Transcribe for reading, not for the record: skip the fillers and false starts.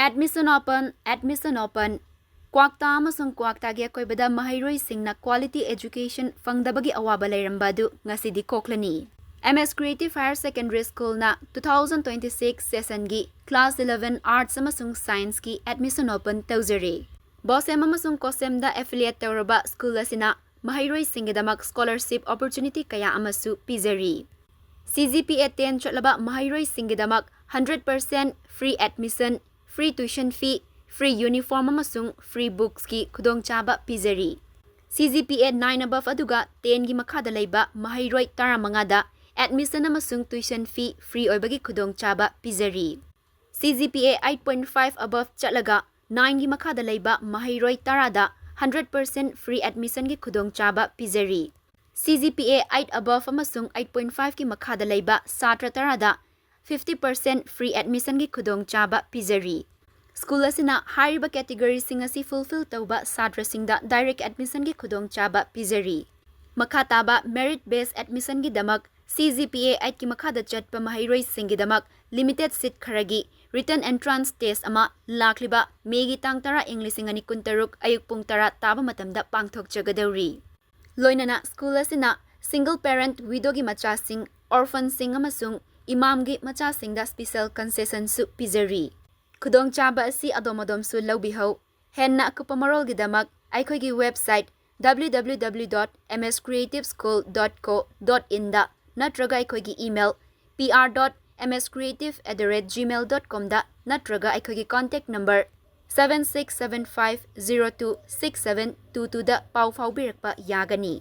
Admission open. Kwakta amasung kwakta gi akoibada mahairoisingna quality education fangdabagi awaba leirambadu ngasidi koklani. MS Creative Higher Secondary School na 2026 session gi Class 11 Arts amasung Science ki admission open tawjari. Bosem amasung Kosem da affiliate tawraba school asina mahairoisinggidamak scholarship opportunity kaya amasu pizari. CGPA 10 chatlaba mahairoisinggidamak 100% free admission, free tuition fee, free uniform amasung free books ki khudongchaba pizari. CGPA 9 above aduga 10 gi makhada leiba mahairoi taramangada admission amasung tuition fee free oibagi khudongchaba pizari. CGPA 8.5 above chatlaga 9 gi makhada leiba mahairoi tarada 100% free admission gi khudongchaba pizari. CGPA 8 above amasung 8.5 ki makhada leiba satra tarada 50% free admission gi khudongchaba pizari. School asina hariba category sing asi fulfill tauba satra singda direct admission gi khudongchaba pizari. Makhataba merit based admission gi damak CGPA 8 ki makhada chatpa mahairoi singi damak limited seat kharagi written entrance test ama lakliba megi tang tara English ingani kuntaruk ayuk pung tara taba matamda pangthok jagadauri. Loinana school asina single parent widow gi macha sing orphan sing amasung imam gi macha singda special concession su pizari. Khudongchaba asi adomadom su lawbihau henna kupamarol gi damak aikhoi gi website www.mscreativeschool.co.in da natraga aikhoi gi email pr.mscreative@gmail.com da natraga aikhoi gi contact number 7675026722 da pau phaubirakpa yagani.